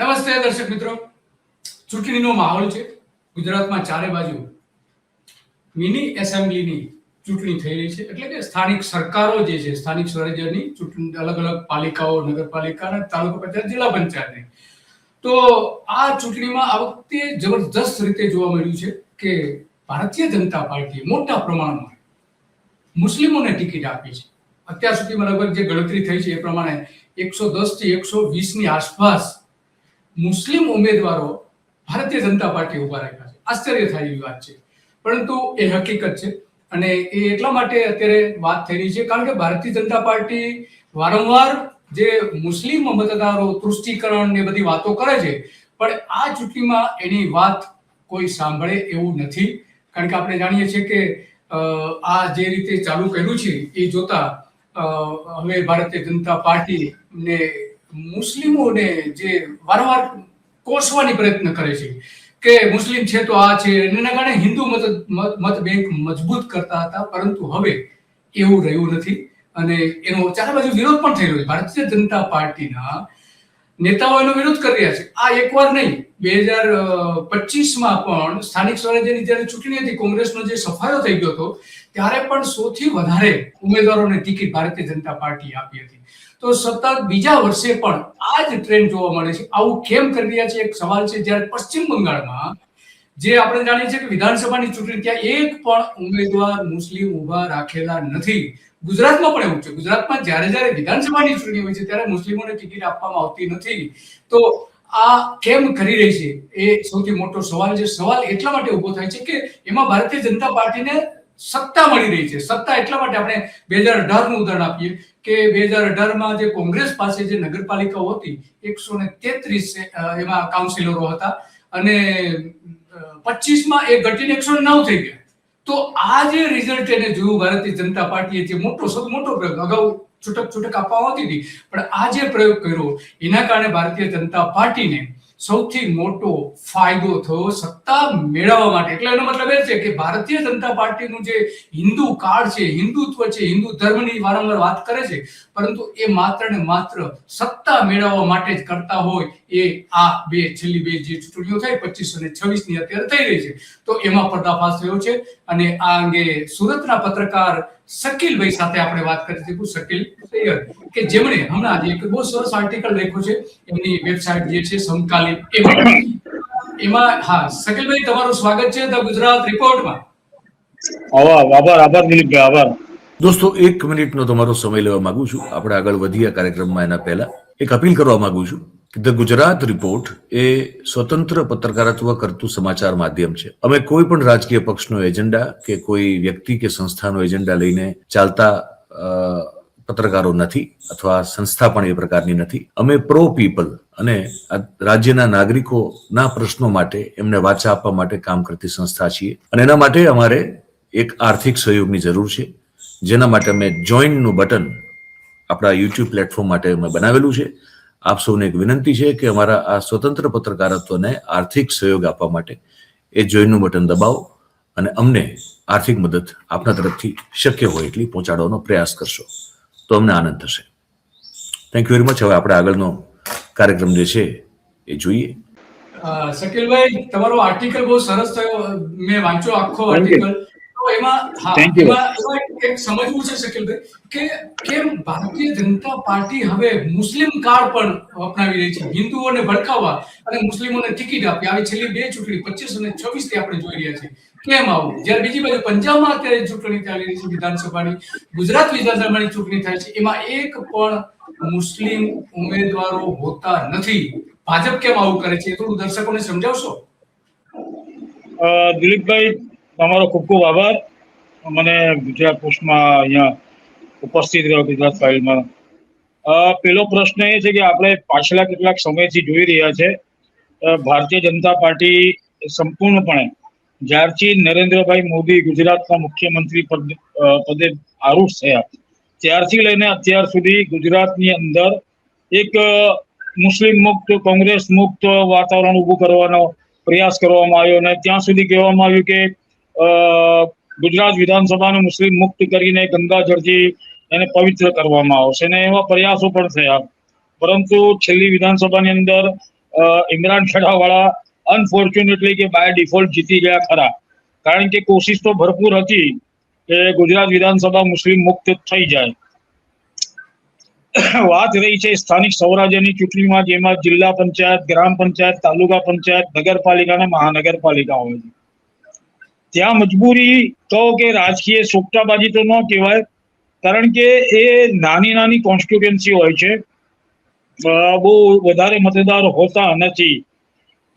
નમસ્તે દર્શક મિત્રો, ચૂંટણીનો માહોલ છે. ગુજરાતમાં ચારે બાજુ મિની એસેમ્બલીની ચૂંટણી થઈ રહી છે, એટલે કે સ્થાનિક સરકારો જે છે, સ્થાનિક સ્વરાજ્યની ચૂંટણી, અલગ અલગ પાલિકાઓ, નગરપાલિકા અને તાલુકા પંચાયત, જિલ્લા પંચાયતની. તો આ ચૂંટણીમાં આ વખતે જબરદસ્ત રીતે જોવા મળ્યું છે કે ભારતીય જનતા પાર્ટીએ મોટા પ્રમાણમાં મુસ્લિમોને ટિકિટ આપી છે. અત્યાર સુધીમાં લગભગ જે ગણતરી થઈ છે એ પ્રમાણે 110 થી 120 ની આસપાસ મુસ્લિમ ઉમેદવારો ભારતીય જનતા પાર્ટી ઉભા રાખ્યા છે. આશ્ચર્ય થાય એવી વાત છે, પરંતુ એ હકીકત છે. અને એ એટલા માટે અત્યારે વાત થઈ રહી છે કારણ કે ભારતીય જનતા પાર્ટી વારંવાર જે મુસ્લિમ મતદારો તૃષ્ટિકરણ ને બધી વાતો કરે છે, પણ આ ચૂંટણીમાં એની વાત કોઈ સાંભળે એવું નથી. કારણ કે આપણે જાણીએ છીએ કે આ જે રીતે ચાલુ કર્યું છે એ જોતા હવે ભારતીય જનતા પાર્ટી ને મુસ્લિમોને જે વારંવાર કોસવાની પ્રયત્ન કરે છે કે મુસ્લિમ છે તો આ છે, એના કારણે હિન્દુ મત બેંક મજબૂત કરતા હતા, પરંતુ હવે એવું રહ્યું નથી. અને એનો ચારે બાજુ વિરોધ પણ થઈ રહ્યો છે. ભારતીય જનતા પાર્ટીના નેતાઓ એનો વિરોધ કરી રહ્યા છે. આ એકવાર નહીં, 2025માં પણ સ્થાનિક સ્વરાજ્યની જ્યારે ચૂંટણી હતી, કોંગ્રેસનો જે સફાયો થઈ ગયો હતો, ત્યારે પણ 100 થી વધારે ઉમેદવારોને ટિકિટ ભારતીય જનતા પાર્ટી આપી હતી. તો સતત બીજા વર્ષે પણ આ જ ટ્રેન્ડ જોવા મળે છે. આવું કેમ કરી રહ્યા છે એક સવાલ છે. જ્યારે પશ્ચિમ બંગાળમાં જે આપણે જાણીએ છીએ કે વિધાનસભાની ચૂંટણી, ત્યાં એક પણ ઉમેદવાર મુસ્લિમ ઉભા રાખેલા નથી. ગુજરાતમાં પણ એવું છે. ગુજરાતમાં જ્યારે વિધાનસભાની ચૂંટણી હોય છે ત્યારે મુસ્લિમોને ટિકિટ આપવામાં આવતી નથી. તો આ કેમ કરી રહી છે એ સૌથી મોટો સવાલ છે. સવાલ એટલા માટે ઉભો થાય છે કે એમાં ભારતીય જનતા પાર્ટીને સત્તા મળી રહી છે. સત્તા એટલા માટે આપણે 2018નું ઉદાહરણ આપીએ કે 2018માં જે કોંગ્રેસ પાસે જે નગરપાલિકાઓ હતી, 133 એમાં કાઉન્સિલરો હતા અને 25માં એ ઘટીને 109 થઈ ગયા. તો આ જે રિઝલ્ટ એને જોયું ભારતીય જનતા પાર્ટીએ, જે સૌથી મોટો પ્રયોગ, અગાઉ છૂટક આપવામાં આવતી હતી, પણ આ જે પ્રયોગ કર્યો એના કારણે ભારતીય જનતા પાર્ટીને સૌથી મોટો ફાયદો થયો સત્તા મેળવવા માટે. એટલે એનો મતલબ એ છે કે ભારતીય જનતા પાર્ટીનું જે હિન્દુ કાર્ડ છે, હિન્દુત્વ છે, હિન્દુ ધર્મની વારંવાર વાત કરે છે, પરંતુ એ માત્ર ને માત્ર સત્તા મેળવવા માટે જ કરતા હોય. એ આ છેલ્લી બે જે ચૂંટણીઓ થઈ, 25 અને 26 ની અત્યારે થઈ રહી છે, તો એમાં પર્દાફાશ થયો છે. અને આ અંગે સુરતના પત્રકાર શકીલભાઈ સાથે આપણે વાત કરી હતી. શકીલ સૈયદ, કે જેમણે હમણાં એક બહુ સરસ આર્ટિકલ લખ્યો છે એમની વેબસાઇટ જે છે સમકાલીન, એમાં હા શકીલભાઈ, તમારું સ્વાગત છે ધ ગુજરાત રિપોર્ટમાં. આભાર દિલીપભાઈ, આભાર. દોસ્તો, 1 મિનિટનો તમારો સમય લેવા માંગુ છું. આપણે આગળ વધીએ કાર્યક્રમમાં એના પહેલા એક અપીલ કરવા માંગુ છું. ધ ગુજરાત રિપોર્ટ એ સ્વતંત્ર પત્રકારત્વ કરતું સમાચાર માધ્યમ છે. અમે કોઈ પણ રાજકીય પક્ષનો એજન્ડા કે કોઈ વ્યક્તિ કે સંસ્થાનો એજન્ડા લઈને ચાલતા પત્રકારો નથી, અથવા સંસ્થા પણ એ પ્રકારની નથી. અમે પ્રો પીપલ અને રાજ્યના નાગરિકોના પ્રશ્નો માટે એમને વાચા આપવા માટે કામ કરતી સંસ્થા છીએ. અને એના માટે અમારે એક આર્થિક સહયોગની જરૂર છે, જેના માટે અમે જોઈનનું બટન આપણા યુટ્યુબ પ્લેટફોર્મ માટે અમે બનાવેલું છે. આપ સૌને એક વિનંતી છે કે અમારા આ સ્વતંત્ર પત્રકારત્વને આર્થિક સહયોગ આપવા માટે એ જોઈનનું બટન દબાવો અને અમને આર્થિક મદદ આપના તરફથી શક્ય હોય એટલી પહોંચાડવાનો પ્રયાસ કરશો તો અમને આનંદ થશે. Thank you very much. હવે આપણે આગળનો કાર્યક્રમ જે છે એ જોઈએ. શકીલભાઈ, તમારો આર્ટિકલ બહુ સરસ થયો. મેં વાંચ્યો આખો આર્ટિકલ. એમાં એક સમજવું છે શકીલભાઈ કે કેમ ભારતીય જનતા પાર્ટી હવે મુસ્લિમ કાર્ડ પણ અપનાવી રહી છે, હિન્દુઓને ભડકાવવા અને મુસ્લિમોને ટિકિટ આપી. આવી છેલ્લી બે ચૂંટણી 25 અને 26 થી આપણે જોઈ રહ્યા છીએ. કેમ આવું? જ્યારે બીજી બાજુ પંજાબમાં અત્યારે ચૂંટણી ચાલી રહી છે વિધાનસભાની, ગુજરાત વિધાનસભાની ચૂંટણી થાય છે, એમાં એક પણ મુસ્લિમ ઉમેદવારો હોતા નથી. ભાજપ કેમ આવું કરે છે એ થોડું દર્શકોને સમજાવશો? દિલીપભાઈ, તમારો ખૂબ ખૂબ આભાર મને ગુજરાત પોસ્ટમાં અહીંયા ઉપસ્થિત રહ્યો, ગુજરાત ફાઇલમાં. પેલો પ્રશ્ન એ છે કે આપણે પાછલા કેટલાક સમયથી જોઈ રહ્યા છે ભારતીય જનતા પાર્ટી સંપૂર્ણપણે જ્યારથી નરેન્દ્રભાઈ મોદી ગુજરાતના મુખ્યમંત્રી પદે આરૂઢ થયા ત્યારથી લઈને અત્યાર સુધી ગુજરાતની અંદર એક મુસ્લિમ મુક્ત, કોંગ્રેસ મુક્ત વાતાવરણ ઊભું કરવાનો પ્રયાસ કરવામાં આવ્યો અને ત્યાં સુધી કહેવામાં આવ્યું કે ગુજરાત વિધાનસભાને મુસ્લિમ મુક્ત કરીને ગંગાજળથી એને પવિત્ર કરવામાં આવશે અને એવા પ્રયાસો પણ થયા. પરંતુ છેલ્લી વિધાનસભાની અંદર ઇમરાન ખેડાવાળા અનફોર્ચ્યુનેટલી કે બાય ડિફોલ્ટ જીતી ગયા ખરા, કારણ કે કોશિશ તો ભરપૂર હતી કે ગુજરાત વિધાનસભા મુસ્લિમ મુક્ત થઈ જાય. વાત રહી છે સ્થાનિક સ્વરાજ્યની ચૂંટણીમાં, જેમાં જિલ્લા પંચાયત, ગ્રામ પંચાયત, તાલુકા પંચાયત, નગરપાલિકા અને મહાનગરપાલિકાઓ છે. ત્યાં મજબૂરી કહો કે રાજકીય સોગટાબાજી તો ન કહેવાય, કારણ કે એ નાની નાની કોન્સ્ટિટ્યુએન્સી હોય છે, બહુ વધારે મતદાર હોતા નથી.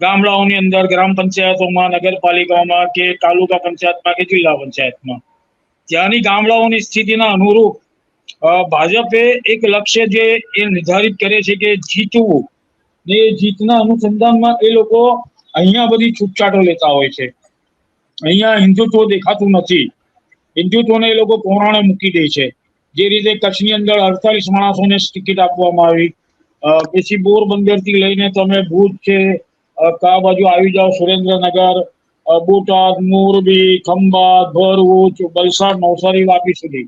ગામડાઓની અંદર, ગ્રામ પંચાયતોમાં, નગરપાલિકાઓમાં કે તાલુકા પંચાયતમાં કે જિલ્લા પંચાયતમાં, ત્યાંની ગામડાઓની સ્થિતિના અનુરૂપ ભાજપે એક લક્ષ્ય જે એ નિર્ધારિત કરે છે કે જીતવું, ને જીતના અનુસંધાનમાં એ લોકો અહીંયા બધી છૂટછાટો લેતા હોય છે. અહીંયા હિન્દુત્વ દેખાતું નથી, હિન્દુત્વને એ લોકો કોરાણે મૂકી દે છે. જે રીતે કચ્છની અંદર 48 માણસોને ટિકિટ આપવામાં આવી, પછી પોરબંદર થી લઈને તમે ભુજ છે, કા બાજુ આવી જાઓ, સુરેન્દ્રનગર, બોટાદ, મોરબી, ખંભાત, ભરૂચ, વલસાડ, નવસારી, વાપી સુધી.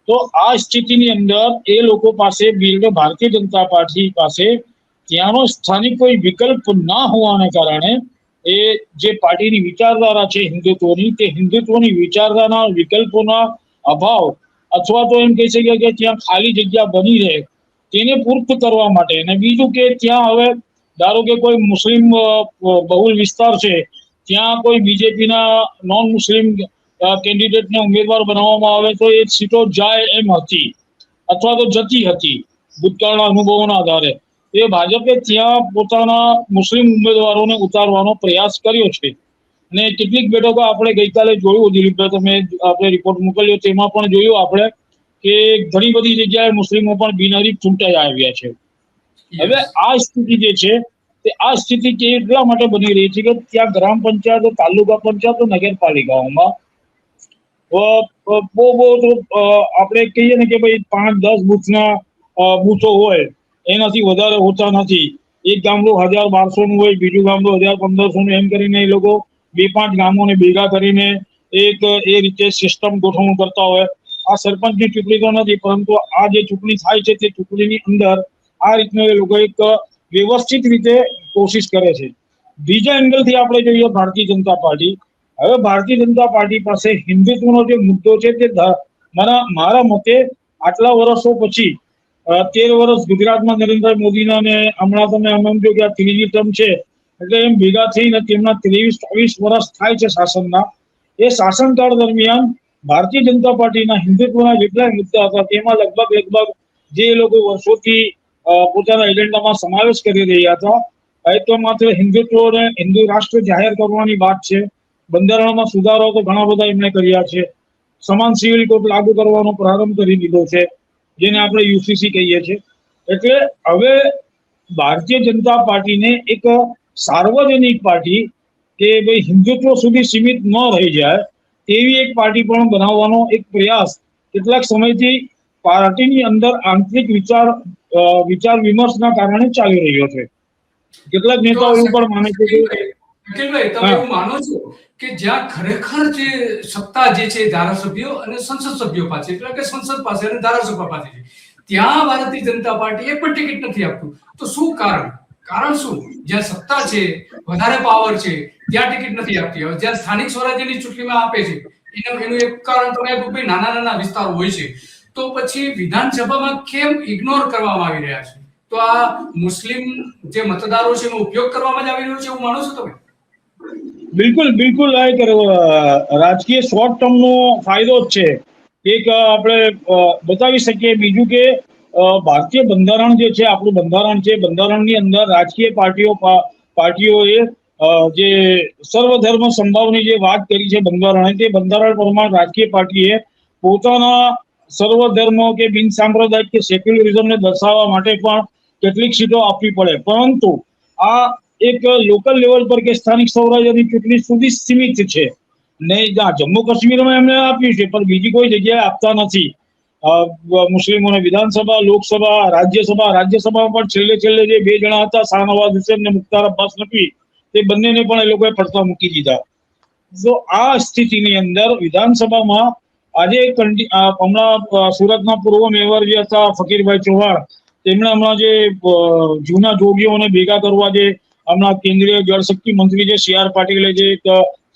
તો આ સ્થિતિની અંદર એ લોકો પાસે, ભારતીય જનતા પાર્ટી પાસે ત્યાંનો સ્થાનિક કોઈ વિકલ્પ ના હોવાને કારણે એ જે પાર્ટીની વિચારધારા છે હિન્દુત્વની, તે હિન્દુત્વની વિચારધારા વિકલ્પોના અભાવ, અથવા તો એમ કહી શકીએ કે ત્યાં ખાલી જગ્યા બની રહે તેને પૂર્ત કરવા માટે. અને બીજું કે ત્યાં હવે ધારો કે કોઈ મુસ્લિમ બહુલ વિસ્તાર છે, ત્યાં કોઈ બીજેપીના નોન મુસ્લિમ કેન્ડિડેટને ઉમેદવાર બનાવવામાં આવે તો એ સીટો જાય એમ હતી, અથવા તો જતી હતી ભૂતકાળના અનુભવોના આધારે. એ ભાજપે ત્યાં પોતાના મુસ્લિમ ઉમેદવારોને ઉતારવાનો પ્રયાસ કર્યો છે. અને કેટલીક બેઠકો આપણે ગઈકાલે જોયું, દિલીપભાઈ તમે આપણે રિપોર્ટ મોકલ્યો, તેમાં પણ જોયું આપણે કે ઘણી બધી જગ્યાએ મુસ્લિમો પણ બિનહરીફ ચૂંટાઈ આવ્યા છે. હવે આ સ્થિતિ જે છે તે આ સ્થિતિ એટલા માટે બની રહી છે કે ત્યાં ગ્રામ પંચાયત, તાલુકા પંચાયત, નગરપાલિકાઓમાં આપણે કહીએ ને કે ભાઈ 5-10 બૂથો હોય, એનાથી વધારે હોતા નથી. એક ગામડું 1000-1200 નું હોય, બીજું ગામડું 1000-1500 નું, એમ કરીને એ લોકો 2-5 ગામોને ભેગા કરીને એક એ રીતે સિસ્ટમ ગોઠવણ કરતા હોય. આ સરપંચની ચૂંટણી તો નથી, પરંતુ આ જે ચૂંટણી થાય છે તે ચૂંટણીની અંદર આ રીતનો એ લોકો એક વ્યવસ્થિત રીતે કોશિશ કરે છે. બીજા એંગલથી આપણે જોઈએ ભારતીય જનતા પાર્ટી. હવે ભારતીય જનતા પાર્ટી પાસે હિન્દુત્વનો જે મુદ્દો છે તે મારા મતે આટલા વર્ષો પછી, 13 વર્ષ ગુજરાતમાં નરેન્દ્ર મોદીના, ને હમણાં તમે સમજો કે આ ત્રીજી ટર્મ છે, એટલે એમ ભેગા થઈને તેમના 23-24 વર્ષ થાય છે શાસનના. એ શાસનકાળ દરમિયાન ભારતીય જનતા પાર્ટીના હિન્દુત્વના જેટલા મુદ્દા હતા તેમાં લગભગ જે લોકો વર્ષોથી પોતાના એજન્ડામાં સમાવેશ કરી રહ્યા હતા, એ તો માત્ર હિન્દુત્વને હિન્દુ રાષ્ટ્ર જાહેર કરવાની વાત છે. બંધારણમાં સુધારો તો ઘણા બધા એમણે કર્યા છે. સમાન સિવિલ કોડ લાગુ કરવાનો પ્રારંભ કરી દીધો છે, જેને આપણે યુસીસી કહીએ છીએ. એટલે હવે ભારતીય જનતા પાર્ટીને એક સાર્વજનિક પાર્ટી કે ભાઈ હિન્દુત્વ સુધી સીમિત ન રહી જાય તેવી એક પાર્ટી પણ બનાવવાનો એક પ્રયાસ કેટલાક સમયથી પાર્ટીની અંદર આંતરિક વિચાર વિમર્શના કારણે ચાલી રહ્યો છે. કેટલાક નેતાઓ એવું પણ માને છે કે અખિલભાઈ, તમે એવું માનો છો કે જ્યાં ખરેખર જે સત્તા જે છે ધારાસભ્યો અને સંસદ સભ્યો પાસે, એટલે કે સંસદ પાસે અને ધારાસભ્ય પાસે છે, ત્યાં ભારતીય જનતા પાર્ટી એક પણ ટિકિટ નથી આપતું? તો શું કારણ શું? જ્યાં સત્તા છે, વધારે પાવર છે, ત્યાં ટિકિટ નથી આપતી. હવે જ્યાં સ્થાનિક સ્વરાજ્યની ચૂંટણીમાં આપે છે, એનું એક કારણ તો ભાઈ નાના વિસ્તારો હોય છે, તો પછી વિધાનસભામાં કેમ ઇગ્નોર કરવામાં આવી રહ્યા છે? તો આ મુસ્લિમ જે મતદારો છે એનો ઉપયોગ કરવામાં જ આવી રહ્યો છે, એવું માનો છો તમે? બિલકુલ આ એક રાજકીય શોર્ટ ટર્મ નો ફાયદો જ છે. એક આપણે બતાવી શકીએ. બીજું કે ભારતીય બંધારણ જે છે, આપણું બંધારણ છે, બંધારણની અંદર રાજકીય પાર્ટીઓએ જે સર્વધર્મ સંભાવની જે વાત કરી છે બંધારણે, તે બંધારણ પ્રમાણે રાજકીય પાર્ટીએ પોતાના સર્વધર્મ કે બિન સાંપ્રદાયિક કે સેક્યુલરિઝમને દર્શાવવા માટે પણ કેટલીક સીટો આપવી પડે. પરંતુ આ એક લોકલ લેવલ પર કે સ્થાનિક સ્વરાજ્યની ચૂંટણી સુધી સીમિત છે. નહીં, જમ્મુ કાશ્મીરમાં એમને આપ્યું છે, પણ બીજી કોઈ જગ્યાએ આપતા નથી. મુસ્લિમોને વિધાનસભા, લોકસભા, રાજ્યસભામાં પણ છેલ્લે જે 2 જણા હતા, શાહનવાઝ હુસેન ને મુખ્તાર અબ્બાસ નકવી, તે બંનેને પણ એ લોકોએ પડતા મૂકી દીધા. તો આ સ્થિતિની અંદર વિધાનસભામાં આજે હમણાં સુરતના પૂર્વ મેયર જે હતા ફકીરભાઈ ચૌહાણ, તેમણે હમણાં જે જૂના જોગીઓને ભેગા કરવા જે હમણાં કેન્દ્રીય જળશક્તિ મંત્રી જે CR પાટીલે જે એક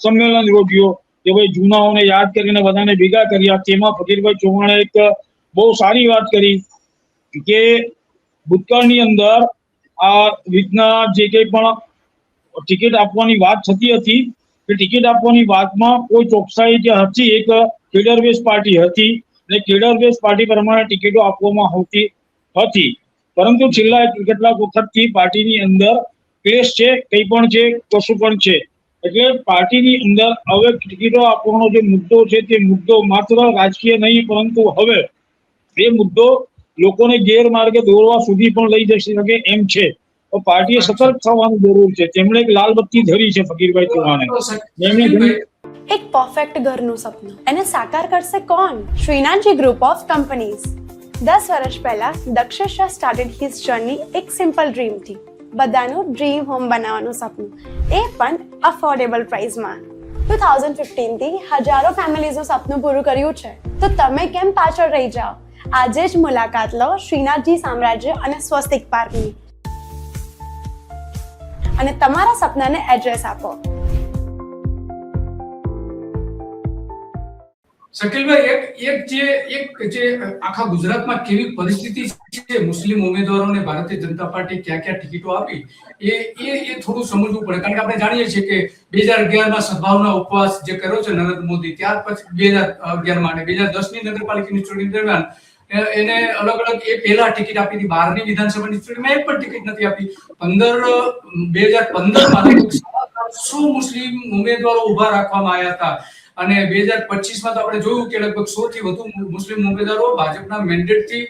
સંમેલન યોજ્યો કે ભાઈ જૂનાઓને યાદ કરીને બધાને ભેગા કર્યા, તેમાં ફકીરભાઈ ચૌહાણે એક બહુ સારી વાત કરી કે ભૂતકાળની અંદર આ રીતના જે કંઈ પણ ટિકિટ આપવાની વાત થતી હતી કે ટિકિટ આપવાની વાતમાં કોઈ ચોકસાઈ જે હતી, એક કેડર બેઝ પાર્ટી હતી અને કેડર બેઝ પાર્ટી પ્રમાણે ટિકિટો આપવામાં આવતી હતી, પરંતુ છેલ્લા કેટલાક વખતથી પાર્ટીની અંદર ક્લેશ છે, કંઈ પણ છે, કશું પણ છે, એટલે પાર્ટીની અંદર હવે ટિકિટો આપવાનો જે મુદ્દો છે તે મુદ્દો માત્ર રાજકીય નહીં પરંતુ હવે એ મુદ્દો લોકોને ગેરમાર્ગે દોરવા સુધી પણ લઈ જઈ શકે એમ છે. તો પાર્ટીએ સતર્ક થવાની જરૂર છે. તેમણે એક લાલ બત્તી ધરી છે ફકીરભાઈ ચૌહાણે. એક પરફેક્ટ ઘરનું સપનું એને સાકાર કરશે કોણ? Shrinathji group of companies. 10 વર્ષ પહેલા Dakshesh Shah started his journey એક સિમ્પલ ડ્રીમ થી. બધાનું ડ્રીમ હોમ બનાવવાનું સપનું, એ પણ અફોર્ડેબલ પ્રાઇસમાં. 2015 થી હજારો ફેમિલીઝનું સપનું પૂરું કર્યું છે, તો તમે કેમ પાછળ રહી જાઓ? આજે જ મુલાકાત લો શ્રીનાથજી સામ્રાજ્ય અને સ્વસ્તિક પાર્કની અને તમારા સપનાને એડ્રેસ આપો. શકીલભાઈ, એક જે આખા ગુજરાતમાં કેવી પરિસ્થિતિ છે, મુસ્લિમ ઉમેદવારોને ભારતીય જનતા પાર્ટી ક્યાં ટિકિટો આપી, એ થોડું સમજવું પડે. કારણ કે આપણે જાણીએ છીએ કે 2011માં સદભાવના ઉપવાસ જે કર્યો છે નરેન્દ્ર મોદી, ત્યાર પછી 2011માં અને 2010ની નગરપાલિકાની ચૂંટણી દરમિયાન એને અલગ અલગ એ પહેલા ટિકિટ આપી હતી. 12ની વિધાનસભાની ચૂંટણીમાં એક પણ ટિકિટ નથી આપી. 2015માં 700 મુસ્લિમ ઉમેદવારો ઉભા રાખવામાં આવ્યા હતા અને 2025માં તો આપણે જોયું કે લગભગ 100 થી વધુ મુસ્લિમ ઉમેદવારો ભાજપના મેન્ડેટથી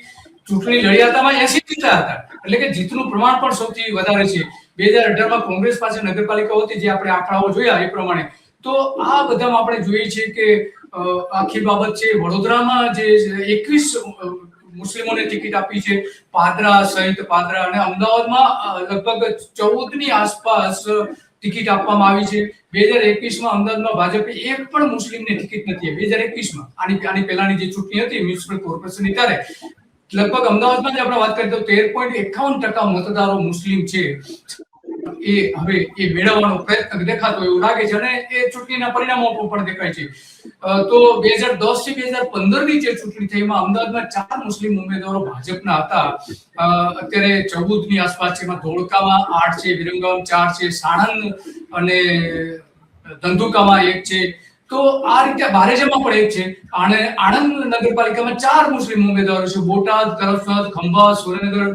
ચૂંટણી લડ્યા હતા, 80 જીત્યા હતા. એટલે કે જીતનું પ્રમાણ પણ સૌથી વધારે છે. 2018માં કોંગ્રેસ પાસે નગરપાલિકાઓ હતી, જે આપણે આંકડાઓ જોયા એ પ્રમાણે. તો આ બધામાં આપણે જોઈએ છીએ કે આખી બાબત છે. વડોદરામાં જે 21 મુસ્લિમોને ટિકિટ આપી છે, પાદરા સહિત પાદરા, અને અમદાવાદમાં લગભગ 14ની આસપાસ ટિકિટ આપવામાં આવી છે. 2021માં અમદાવાદમાં ભાજપે એક પણ મુસ્લિમને ટિકિટ નથી આપી. 2021માં આની પહેલાની જે ચૂંટણી હતી મ્યુનિસિપલ કોર્પોરેશનની, ત્યારે લગભગ અમદાવાદમાં જ આપણે વાત કરીએ તો 13.51% મતદારો મુસ્લિમ છે. એ હવે એ મેળવવાનો પ્રયત્ન દેખાતો એવું લાગે છે અને એ ચૂંટણીના પરિણામો પણ દેખાય છે. તો 2010 થી 2015ની જે ચૂંટણી થઈ એમાં અમદાવાદમાં 4 મુસ્લિમ ઉમેદવારો ભાજપના હતા. અત્યારે 14ની આસપાસ છે. એમાં ધોળકામાં 8 છે, વિરમગામ 4 છે, સાણંદ અને ધંધુકામાં 1 છે. તો આ રીતે બારેજામાં પણ 1 છે. અને આણંદ નગરપાલિકામાં 4 મુસ્લિમ ઉમેદવારો છે. બોટાદ, કરમસદ, ખંભાત, સુરેન્દ્રનગર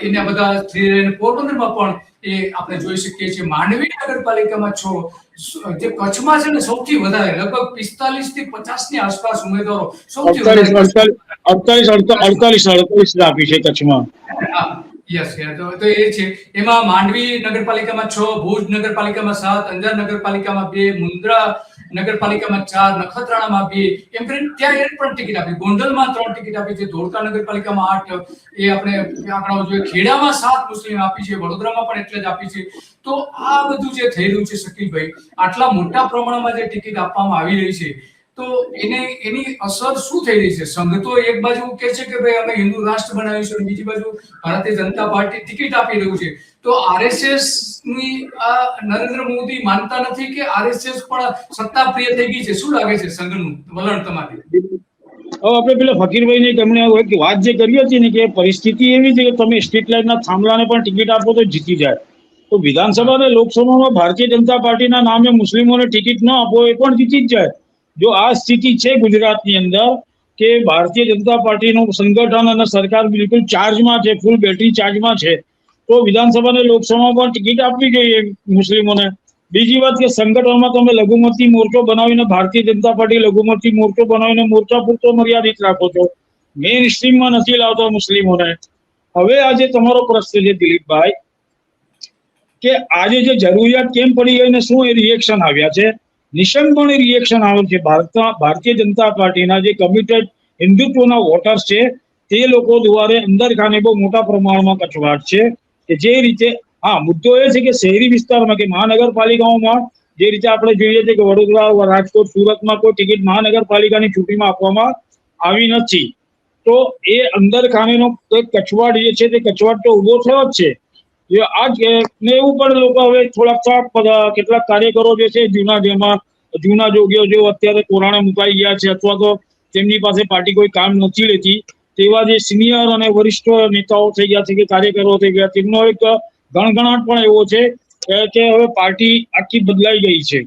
એના બધા પોરબંદરમાં પણ એ આપણે જોઈ શકીએ છીએ. માંડવી નગરપાલિકામાં 6, જે કચ્છમાં છે ને સૌથી વધારે લગભગ 45 થી 50ની આસપાસ ઉમેદવારો સૌથી વધારે 48 આપી છે કચ્છમાં. યસ, તો એ છે. એમાં માંડવી નગરપાલિકામાં 6, ભુજ નગરપાલિકામાં 7, અંજાર નગરપાલિકામાં 2, મુન્દ્રા નગરપાલિકામાં 4, નખત્રાણામાં 2, એમ કરીને ત્યાં એક પણ ટિકિટ આપી. ગોંડલમાં 3 ટિકિટ આપી છે. ધોળકા નગરપાલિકામાં 8, એ આપણે આંકડાઓ જોઈએ. ખેડામાં 7 મુસ્લિમ આપી છે. વડોદરામાં પણ એટલે જ આપી છે. તો આ બધું જે થઈ રહ્યું છે શકીલભાઈ, આટલા મોટા પ્રમાણમાં જે ટિકિટ આપવામાં આવી રહી છે, તો એની અસર શું થઈ રહી છે? સંઘ તો એક બાજુ કહે છે કે ભાઈ અમે હિન્દુ રાષ્ટ્ર બનાવીશું, બીજી બાજુ ભારતીય જનતા પાર્ટી ટિકિટ આપી રહ્યું છે. તો આરએસએસ ની આ નરેન્દ્ર મોદી માનતા નથી કે આરએસએસ પણ સત્તા પ્રિય થઈ ગઈ છે? શું લાગે છે સંઘનું વલણ તમારી? આપણે પેલા ફકીરભાઈ તેમણે એક વાત જે કરી હતી ને કે પરિસ્થિતિ એવી છે કે તમે સ્ટ્રીટ લાઇટના થાંભલાને પણ ટિકિટ આપો તો જીતી જાય. તો વિધાનસભા અને લોકસભામાં ભારતીય જનતા પાર્ટીના નામે મુસ્લિમોને ટિકિટ ન આપો એ પણ જીતી જ જાય. જો આ સ્થિતિ છે ગુજરાતની અંદર કે ભારતીય જનતા પાર્ટીનું સંગઠન અને સરકાર બિલકુલ ચાર્જમાં છે, ફૂલ બેટરી ચાર્જમાં છે, તો વિધાનસભા અને લોકસભામાં પણ ટિકિટ આપવી જોઈએ મુસ્લિમોને. બીજી વાત કે સંગઠનમાં તમે લઘુમતી મોરચો બનાવીને, ભારતીય જનતા પાર્ટી લઘુમતી મોરચો બનાવીને મોરચા પૂરતો મર્યાદિત રાખો છો, મેઇન સ્ટ્રીમમાં નથી લાવતા મુસ્લિમોને. હવે આજે તમારો પ્રશ્ન છે દિલીપભાઈ કે આજે જે જરૂરિયાત કેમ પડી ગઈ ને શું એ રિએક્શન આવ્યા છે? નિશંકપણે રિએક્શન આવે છે. ભારતીય જનતા પાર્ટીના જે કમિટેડ હિન્દુત્વના વોટર્સ છે તે લોકો દ્વારા અંદર ખાને બહુ મોટા પ્રમાણમાં કચવાટ છે. કે જે રીતે મુદ્દો એ છે કે શહેરી વિસ્તારમાં કે મહાનગરપાલિકાઓમાં જે રીતે આપણે જોઈએ છીએ કે વડોદરા, રાજકોટ, સુરતમાં કોઈ ટિકિટ મહાનગરપાલિકાની ચૂંટણીમાં આપવામાં આવી નથી. તો એ અંદર ખાનેનો કચવાટ જે છે તે કચવાટ તો ઉભો થયો જ છે. ને એવું પણ લોકો હવે થોડાક કેટલાક કાર્યકરો જે છે જૂના જોગીઓ જેઓ અત્યારે કોરાણે મુકાઈ ગયા છે અથવા તો તેમની પાસે પાર્ટી કોઈ કામ નથી લેતી તેવા જે સિનિયર અને વરિષ્ઠ નેતાઓ થઈ ગયા છે કે કાર્યકરો થઈ ગયા, તેમનો એક ગણગણાટ પણ એવો છે કે હવે પાર્ટી આખી બદલાઈ ગઈ છે.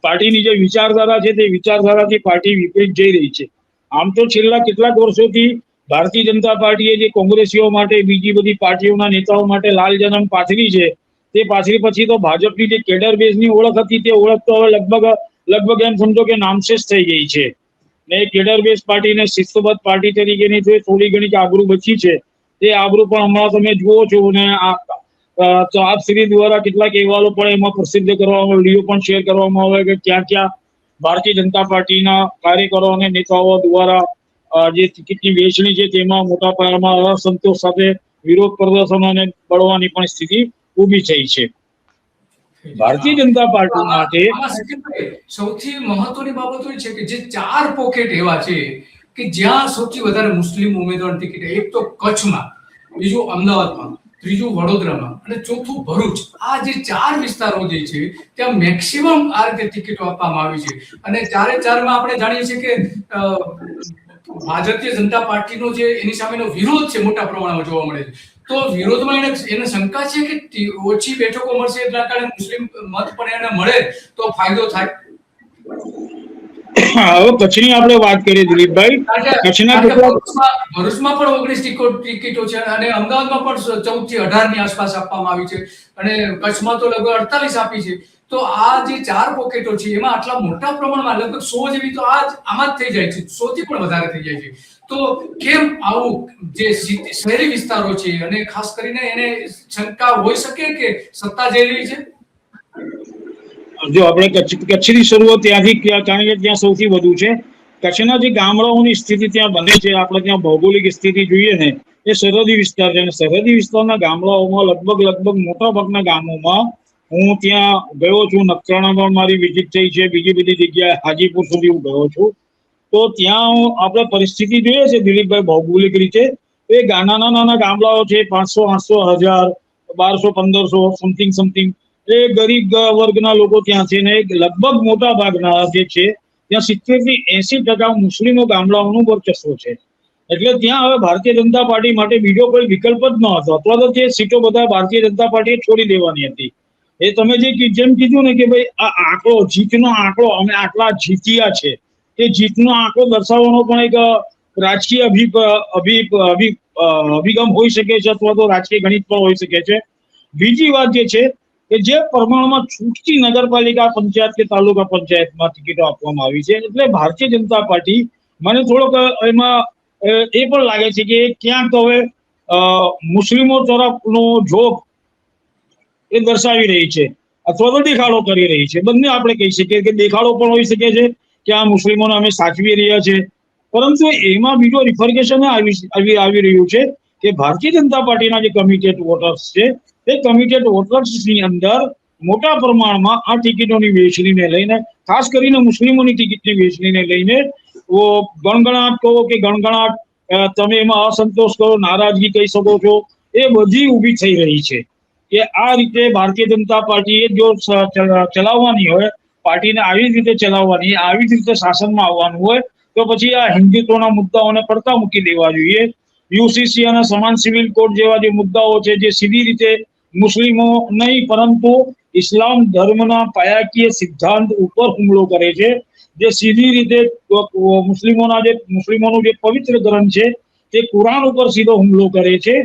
પાર્ટીની જે વિચારધારા છે તે વિચારધારાથી પાર્ટી વિપરીત જઈ રહી છે. આમ તો છેલ્લા કેટલાક વર્ષોથી ભારતીય જનતા પાર્ટીએ જે કોંગ્રેસીઓ માટે બીજી બધી પાર્ટીઓના નેતાઓ માટે લાલ જનમ પાથરી છે તે પાથરી પછી તો ભાજપની જે કેડર બેઝની ઓળખ હતી તે ઓળખ તો હવે લગભગ એમ સમજો કે નામશેષ થઈ ગઈ છે. ને કેડર બેઝ પાર્ટીને શિસ્તબદ્ધ પાર્ટી તરીકેની જે થોડી ઘણી આબરૂ બચી છે તે આબરૂ પણ હમણાં તમે જુઓ છો. અને આપ શ્રી દ્વારા કેટલાક અહેવાલો પણ એમાં પ્રસિદ્ધ કરવામાં, વિડીયો પણ શેર કરવામાં આવે કે ક્યાં ભારતીય જનતા પાર્ટીના કાર્યકરો અને નેતાઓ દ્વારા જે ટિકિટની વહેંચણી છે તેમાં મોટા પાયામાં અસંતોષ સાથે વિરોધ પ્રદર્શનોને બળવાની પણ સ્થિતિ ઊભી થઈ છે. ભારતીય જનતા પાર્ટી માટે સૌથી મહત્વની બાબત એ છે કે જે 4 પોકેટ એવા છે કે જ્યાં સૌથી વધારે મુસ્લિમ ઉમેદવાર ટિકિટ, એક તો કચ્છમાં, બીજું અમદાવાદમાં, ત્રીજું વડોદરામાં અને ચોથું ભરૂચ. આ જે 4 વિસ્તારો જે છે ત્યાં મેક્સિમમ આ રીતે ટિકિટો આપવામાં આવી છે. અને 4-4માં આપણે જાણીએ છીએ કે ભારતીય જનતા પાર્ટીનો જે એની સામેનો વિરોધ છે મોટા પ્રમાણમાં જોવા મળે છે. તો વિરોધમાં એને શંકા છે કે ઓછી બેઠકો મળશે એટલા કારણે મુસ્લિમ મત પણ એને મળે તો ફાયદો થાય. હવે કચ્છની આપણે વાત કરીએ દિલીપભાઈ, કચ્છના ભરૂચમાં પણ 19 ટિકિટો છે અને અમદાવાદમાં પણ 14 થી 18 ની આસપાસ આપવામાં આવી છે અને કચ્છમાં તો લગભગ 48 આપી છે. તો આ જે 4 પોકેટો છે એમાં આટલા મોટા પ્રમાણમાં લગભગ 100 જેવી તો આમાં જ થઈ જાય છે, 100 થી પણ વધારે થઈ જાય છે. તો કેમ આવું જે શહેરી વિસ્તારો છે અને ખાસ કરીને એને શંકા હોઈ શકે કે સત્તા જઈ રહી છે? જો આપણે કચ્છની શરૂઆત ત્યાંથી, કારણ કે ત્યાં સૌથી વધુ છે. કચ્છના જે ગામડાઓની સ્થિતિ ત્યાં બને છે, આપણે ત્યાં ભૌગોલિક સ્થિતિ જોઈએ ને એ સરહદી વિસ્તાર છે અને સરહદી વિસ્તારના ગામડાઓમાં લગભગ મોટા ભાગના ગામોમાં હું ત્યાં ગયો છું. નખત્રાણામાં મારી વિઝિટ થઈ છે, બીજી બધી જગ્યાએ હાજીપુર સુધી હું ગયો છું. તો ત્યાં આપણે પરિસ્થિતિ જોઈએ છે દિલીપભાઈ ભૌગોલિક રીતે, એ નાના ગામડાઓ છે, 500, 800, 1000, 1200, 1500 એ ગરીબ વર્ગના લોકો ત્યાં છે ને લગભગ મોટા ભાગના જે છે ત્યાં 70 થી 80% મુસ્લિમો ગામડાઓનું વર્ચસ્વ છે. એટલે ત્યાં હવે ભારતીય જનતા પાર્ટી માટે બીજો કોઈ વિકલ્પ જ ન હતો, અથવા તો જે સીટો બધા ભારતીય જનતા પાર્ટીએ છોડી દેવાની હતી. એ તમે જેમ કીધું ને કે ભાઈ આ આંકડો, જીતનો આંકડો, અમે આટલા જીત્યા છે, એ જીતનો આંકડો દર્શાવવાનો પણ એક રાજકીય અભિગમ હોઈ શકે છે અથવા તો રાજકીય ગણિત પણ હોઈ શકે છે. બીજી વાત જે છે કે જે પ્રમાણમાં છૂટકી નગરપાલિકા પંચાયત કે તાલુકા પંચાયતમાં ટિકિટો આપવામાં આવી છે, એટલે ભારતીય જનતા પાર્ટી મને થોડોક એમાં એ પણ લાગે છે કે ક્યાંક હવે મુસ્લિમો તરફનો જોગ એ દર્શાવી રહી છે અથવા તો દેખાડો કરી રહી છે. બંને આપણે કહી શકીએ કે દેખાડો પણ હોઈ શકે છે કે આ મુસ્લિમોને અમે સાચવી રહ્યા છે, પરંતુ એમાં બીજો રિફર્ગેશન આવી રહ્યું છે કે ભારતીય જનતા પાર્ટીના જે કમિટેડ વોટર્સ છે તે કમિટેડ વોટર્સની અંદર મોટા પ્રમાણમાં આ ટિકિટોની વહેંચણીને લઈને, ખાસ કરીને મુસ્લિમોની ટિકિટની વહેંચણીને લઈને ગણગણાટ કહો કે ગણગણાટ, તમે એમાં અસંતોષ કરો, નારાજગી કહી શકો છો, એ બધી ઊભી થઈ રહી છે કે આ રીતે ભારતીય જનતા પાર્ટીએ જો ચલાવવાની હોય, પાર્ટીને આવી જ રીતે ચલાવવાની, આવી જ રીતે શાસનમાં આવવાનું હોય તો પછી આ હિન્દુત્વના મુદ્દાઓને પડતા મૂકી દેવા જોઈએ. યુસીસી અને સમાન સિવિલ કોડ જેવા જે મુદ્દાઓ છે જે સીધી રીતે મુસ્લિમો નહીં પરંતુ ઇસ્લામ ધર્મના પાયાકીય સિદ્ધાંત ઉપર હુમલો કરે છે, જે સીધી રીતે મુસ્લિમોનું જે પવિત્ર ગ્રંથ છે તે કુરાન ઉપર સીધો હુમલો કરે છે,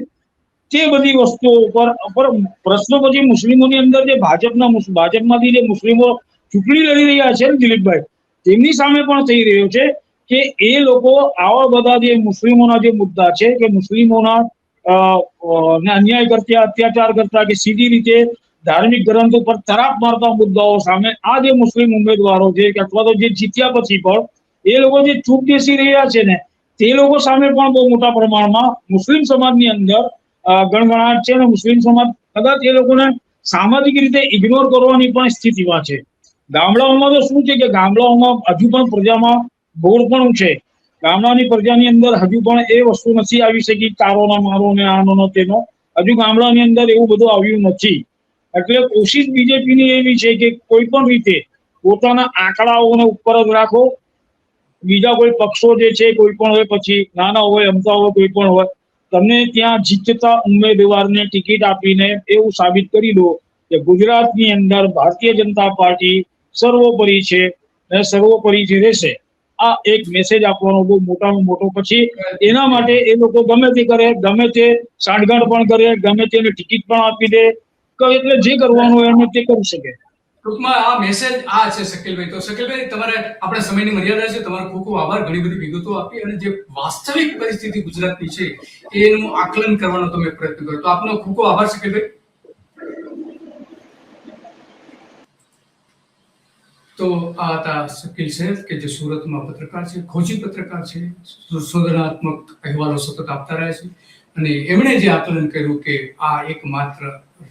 તે બધી વસ્તુઓ ઉપર પ્રશ્નો પછી મુસ્લિમોની અંદર જે ભાજપમાંથી જે મુસ્લિમો ચૂંટણી લડી રહ્યા છે ને દિલીપભાઈ, તેમની સામે પણ થઈ રહ્યો છે કે એ લોકો આવા બધા જે મુસ્લિમોના જે મુદ્દા છે કે મુસ્લિમોના અન્યાય કરતા, અત્યાચાર કરતા કે સીધી રીતે ધાર્મિક ગ્રંથ ઉપર તરાપ મારતા મુદ્દાઓ સામે આ જે મુસ્લિમ ઉમેદવારો છે કે અથવા તો જે જીત્યા પછી પણ એ લોકો જે ચૂપ બેસી રહ્યા છે ને તે લોકો સામે પણ બહુ મોટા પ્રમાણમાં મુસ્લિમ સમાજની અંદર ગણગણાટ છે અને મુસ્લિમ સમાજ કદાચ એ લોકોને સામાજિક રીતે ઇગ્નોર કરવાની પણ સ્થિતિમાં છે. ગામડાઓમાં તો શું છે કે ગામડાઓમાં હજુ પણ પ્રજામાં બોળપણું છે ગામડાની પ્રજાની અંદર હજુ પણ એ વસ્તુ નથી આવી શકી, તારો મારો ને આનો તેનો. હજુ ગામડાની અંદર એવું બધું આવ્યું નથી. એટલે કોશિશ બીજેપીની એવી છે કે કોઈ પણ રીતે પોતાના આંકડાઓને ઉપર જ રાખો. બીજા કોઈ પક્ષો જે છે કોઈ પણ હોય, પછી નાના હોય અમતા હોય કોઈ પણ હોય, તમને ત્યાં જીતતા ઉમેદવારને ટિકિટ આપીને એવું સાબિત કરી દો કે ગુજરાતની અંદર ભારતીય જનતા પાર્ટી સર્વોપરી છે અને સર્વોપરી જે રહેશે. આ એક મેસેજ આપવાનો બહુ મોટામાં મોટો. પછી એના માટે એ લોકો ગમે તે કરે, ગમે તે સાંઠગાંઠ પણ કરે, ગમે તેને ટિકિટ પણ આપી દે, એટલે જે કરવાનું હોય એને તે કરી શકે. ટૂંકમાં આ મેસેજ આ છે શકીલભાઈ. તો શકીલભાઈ, તમારે આપણે સમયની મર્યાદા છે, તમારો ખૂબ ખૂબ આભાર. ઘણી બધી વિગતો આપી અને જે વાસ્તવિક પરિસ્થિતિ ગુજરાતની છે એનું આકલન કરવાનો તમે પ્રયત્ન કર્યો. તો આપનો ખૂબ ખૂબ આભાર શકીલભાઈ. તો આ હતા શકીલ શેખ કે જે સુરતમાં પત્રકાર છે, ખોજી પત્રકાર છે, સંશોધનાત્મક અહેવાલો સતત આપતા રહ્યા છે અને એમણે જે આકલન કર્યું કે આ એકમાત્ર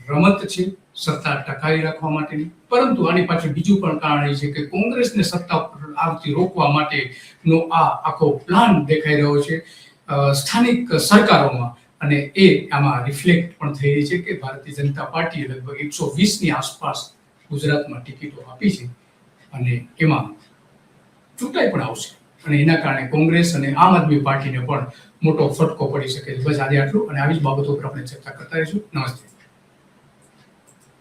રમત છે સત્તા ટકાવી રાખવા માટેની, પરંતુ આની પાછળ બીજું પણ કારણ એ છે કે કોંગ્રેસને સત્તા પર આવતી રોકવા માટેનો આ આખો પ્લાન દેખાઈ રહ્યો છે સ્થાનિક સરકારોમાં, અને એ આમાં રિફ્લેક્ટ પણ થઈ રહી છે કે ભારતીય જનતા પાર્ટીએ લગભગ 120ની આસપાસ ગુજરાતમાં ટિકિટો આપી છે અને એમાં ચૂંટાઈ પણ આવશે અને એના કારણે કોંગ્રેસ અને આમ આદમી પાર્ટીને પણ મોટો ફટકો પડી શકે છે. બસ આજે આટલું, અને આવી જ બાબતો પર આપણે ચર્ચા કરતા રહીશું. નમસ્તે.